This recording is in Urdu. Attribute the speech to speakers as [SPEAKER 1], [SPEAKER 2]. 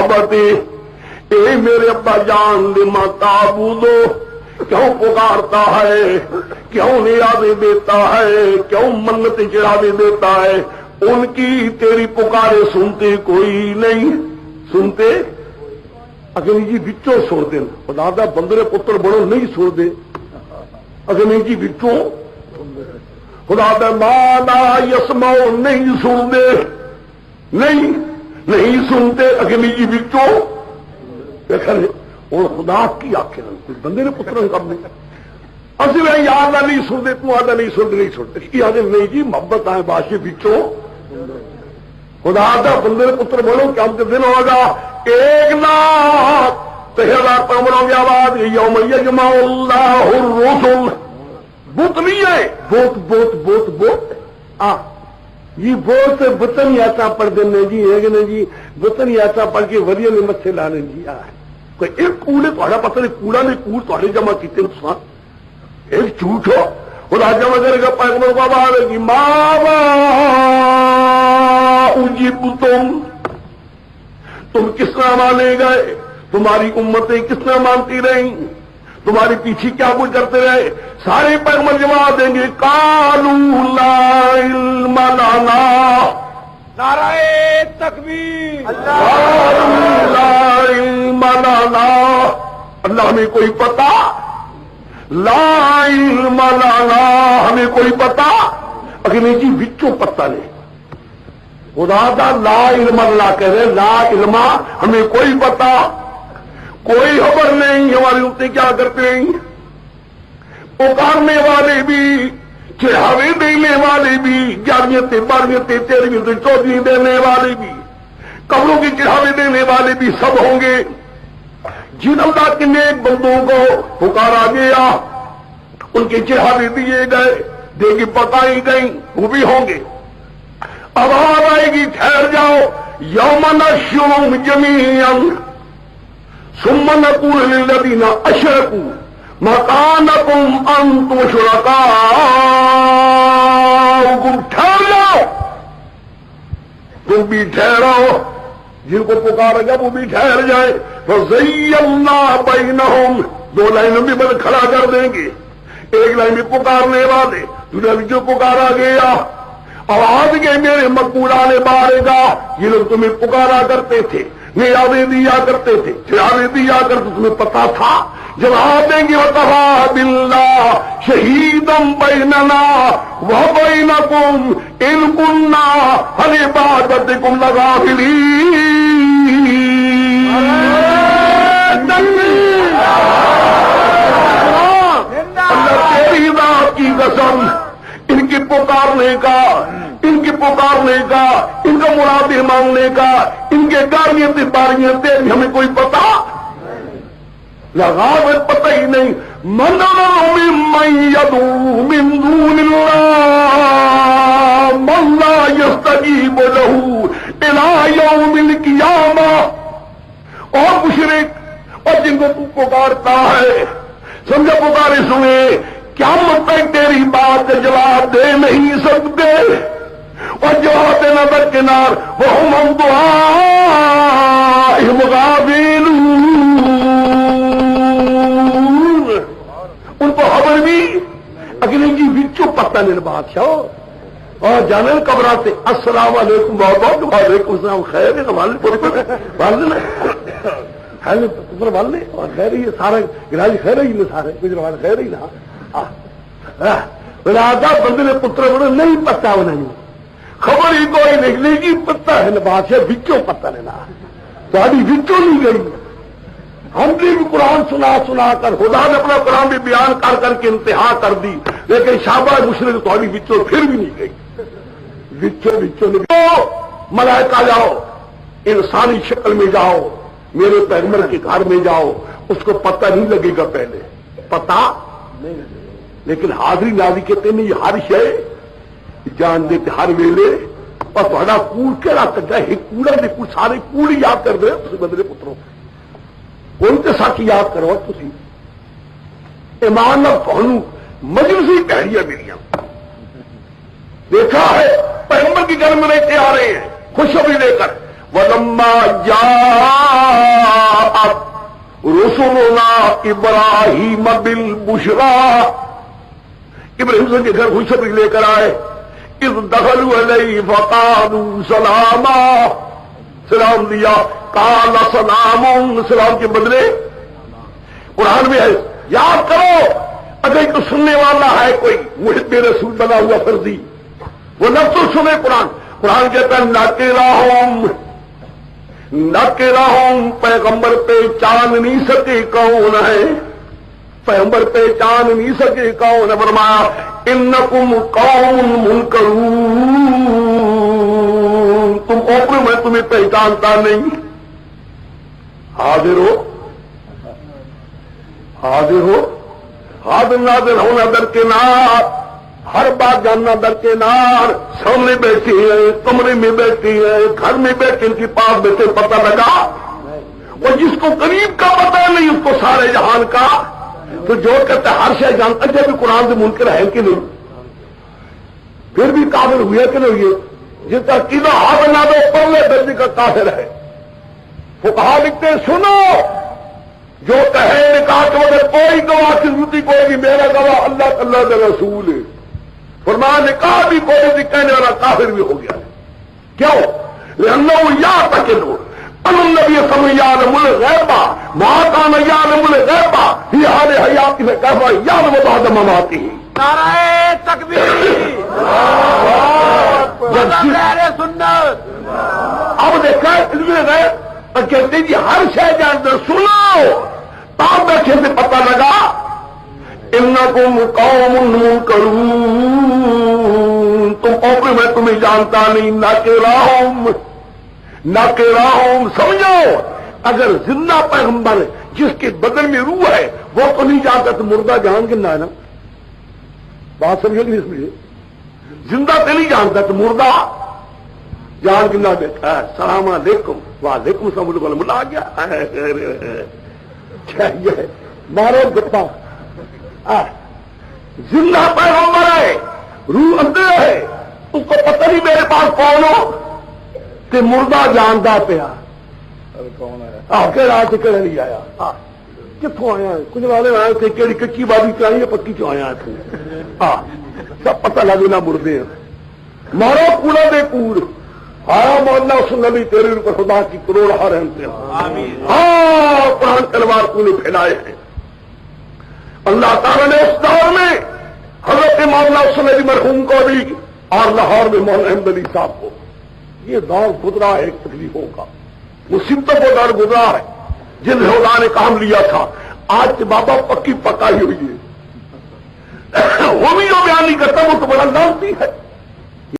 [SPEAKER 1] صحابتی اے میرے ابا جان لما تعبدو کیوں پکارتا ہے، کیوں نیازیں دیتا ہے، کیوں منتیں چڑھاوے دیتا ہے؟ ان کی تیری پکارے سنتے کوئی نہیں، سنتے اگر جی بچوں سن دے خدا دا بندے پتر بڑو نہیں سن دے اگر جی بچوں خدا دا مانا یسماؤ نہیں سن دے، نہیں سنتے اگر جی بچوں اور خدا کی آخر کوئی بندے نے پتر کم نہیں اصل میں یاد نہیں سنتے تو آدھا نہیں سنتے نہیں سنتے کی آدھے نہیں جی محبت آئے بادشاہ بچوں خدا دا بندے نے پتر بولو کیا ہم کے دن ہوگا 1,00,000 کمروں کی آواز یوم یجمع اللہ الرسل بت نہیں ہے بوت یہ بوت بتن یاترا پڑھ دینے جی ایک نے جی بتن یاترا پڑھ کے وریے نے مچھے لانے جی کوئی ایک کوڑے تھوڑا پتہ نہیں کوڑا نہیں کوڑ تھوڑے جمع کیتے ایک جھوٹ ہو خدا جمع کرے گا پیغمبر کو آواز ہے کہ ماما اجیب تم کس طرح مانے گئے، تمہاری امتیں کس طرح مانتی رہیں، تمہاری پیچھے کیا کچھ کرتے رہے؟ سارے پیغمبر جواب دیں گے قالوا لا علم لنا،
[SPEAKER 2] نعرہ تکبیر،
[SPEAKER 1] قالوا لا علم لنا، اللہ ہمیں کوئی پتا، لا علم لنا ہمیں کوئی پتا اگر جی بچوں پتہ نہیں خدا دا لا علم اللہ کہہ رہے لا علم ہمیں کوئی پتا کوئی خبر نہیں ہماری امتیں کیا کرتے ہیں، پکارنے والے بھی چڑھاوے دینے والے بھی 11ویں 12ویں 13ویں 14ویں دینے والے بھی قبروں کی چڑھاوے دینے والے بھی سب ہوں گے۔ جن اللہ کے نیک بندوں کو پکارا گیا ان کے چڑھاوے دیے گئے دیگی پکائی گئی وہ بھی ہوں گے۔ اب آواز آئے گی ٹھہر جاؤ یوم نحشرهم جميعا ثم نقول للذين اشركوا مكانكم انتم شركاؤكم، ٹھہر جاؤ تم بھی ٹھہرو، جن کو پکارا گیا وہ بھی ٹھہر جائے۔ فَزَيَّلْنَا بَيْنَهُمْ دو لائنوں بھی بل کھڑا کر دیں گے، ایک لائن میں پکارنے والے دوسرے بھی جو پکارا گیا آواز کے میرے مقبولانے بارے گا یہ لوگ تمہیں پکارا کرتے تھے، نیازیں دیا کرتے تھے، چڑھاوے دیا کرتے تمہیں پتا تھا؟ جواب دیں گے وَكَفَىٰ بِاللَّهِ شَهِيدًا بَيْنَنَا وَبَيْنَكُمْ إِن كُنَّا عَنْ عِبَادَتِكُمْ لَغَافِلِينَ۔ اللہ تیری ذات کی قسم ان کی پکارنے کا ان کا مرادیں مانگنے کا ان کے گاڑیاں باریاں دینی ہمیں کوئی پتا لگا پتہ ہی نہیں۔ من يدعو من دون الله من لا يستجيب له الى يوم القيامة، اور مشرک اور جن کو تو پکارتا ہے سمجھا پکارے سنے قیامت تک تیری بات کا جواب دے نہیں سکتے، اور جواب دینا درکنار وہم عن دعائهم غافلون، ان کو خبر بھی اگلے کی بچوں پتہ نہیں بادشاہ اور جانے قبراتے السلام علیکم بہت وعلیکم السلام خیر ہے والے اور خیر ہی سارا گراج خیر ہی سارے گجرات خیر ہی نہ بندے نے پتر بڑے نہیں پتا انہیں خبر ہی کوئی نکلے گی پتا ہے بادشاہ بچوں پتا لینا تاری بچوں نہیں گئی۔ ہم نے بھی قرآن سنا کر خدا نے اپنا قرآن بھی بیان کر کے انتہا کر دی، لیکن شاباش مشرق تاری بچوں پھر بھی نہیں گئی، بچوں نہیں۔ ملائکہ جاؤ انسانی شکل میں جاؤ میرے پیغمبر کے گھر میں جاؤ، اس کو پتہ نہیں لگے گا، پہلے پتا نہیں لگے گا، لیکن حاضری نازی کہتے ہیں یہ ہر شے جان دیتے ہر ویلے اور تھوڑا کوڑ کہڑا کرتا ہے کوڑا دے کچھ سارے کوڑ یاد کر دے اس بدلے پتروں ان کے ساتھ یاد کرو تھی ایمان نہ کہوں مجلسی کہڑیاں میریاں دیکھا ہے پیغمبر کی گھر میں رہتے آ رہے ہیں خوشخبری لے کر وَلَمَّا جَاءَتْ رُسُلُنَا إِبْرَاهِيمَ بِالْبُشْرَىٰ ابراہیم سے گھر خوشخبری لے کر آئے. اذ دخلوا علیہ فقالوا سلاما، سلام دیا. قال سلام، سلام کے بدلے قرآن میں ہے. یاد کرو اگر تو سننے والا ہے کوئی محب رسول بنا ہوا فرضی، وہ نہ تو سنے قرآن. قرآن کہتا ہے ناکراہم، پیغمبر پہچان نہیں سکے کون ہے، پیغمبر پہچان نہیں سکے کون ہے. فرمایا انکم قوم منکرون، تم اوپر میں تمہیں پہچانتا نہیں. حاضر ہو حاضر ناظر ہونا درکنار، ہر بات جاننا درکنار. سامنے بیٹھی ہے، کمرے میں بیٹھی ہے، گھر میں بیٹھے، ان کے پاس بیٹھے، پتہ لگا. اور جس کو قریب کا پتہ نہیں اس کو سارے جہان کا. تو جو کہتے ہر شے جانتا ہے بھی قرآن سے منکر ہے کہ نہیں، پھر بھی کافر ہوئے کہ نہیں ہوئے. جس کا قیدہ حاضر نہ دو پرلے درجے کا کافر ہے. فقہا لکھتے سنو، جو کہے نکاح کے بغیر کوئی گواہ کی ضرورت کوئی نہیں، میرا گواہ اللہ اللہ کا رسول ہے. فرمایا نکاح بھی کوئی بھی کہنے والا کافر بھی ہو گیا. کیوں؟ لأنه يعتقد أن النبي صلى الله عليه وسلم يعلم الغيب ما كان يعلم الغيب في حال حياته كيف يعلم بعد مماته.
[SPEAKER 2] نعرہ تکبیر، اہل سنت.
[SPEAKER 1] اب دیکھا علم غیب اور کہتے جی ہر شے جانتے. سنو تاب بیٹھے سے پتہ لگا انکم قوم منکرون، تم اوپر میں تمہیں جانتا نہیں. ناکراہم سمجھو، اگر زندہ پیغمبر جس کے بدن میں روح ہے وہ تو نہیں جانتا تو مردہ جان گنا ہے نا. بات سمجھو نہیں اس لیے زندہ تو نہیں جانتا تو مردہ جان گنا دیکھا. السلام علیکم. وعلیکم السلام. ملا گیا مارو گپا. زندہ پیغمبر ہے، روح اندر ہے، اس کو پتہ نہیں میرے پاس کون ہو کہ مردہ جانتا پیا. کہڑا کہڑے نہیں آیا، کتوں آیا ہے؟ کچھ والے آئے تھے کہڑی کچی بازی چاہیے یا پکی چو آیا تھے. سب پتہ لگے نہ مردے ہیں. مارو کوڑا دے کوڑ. ہاں مولا اس نبی تیرے اوپر خدا کی کروڑ رحمت ہیں. ہاں قرآن تلوار کو نے پھیلائے ہیں. اللہ تعالیٰ نے اس دور میں حضرت مولانا حسن علی مرحوم کو بھی اور لاہور میں مولانا احمد علی صاحب کو یہ دور گزرا ہے ایک تکلیفوں کا، مصیبتوں کا دور گزرا ہے. جن خدا نے کام لیا تھا آج کے بابا پکی پکائی ہوئی ہے. وہ بھی جو بیان نہیں کرتا وہ تو بڑا لانتی ہے.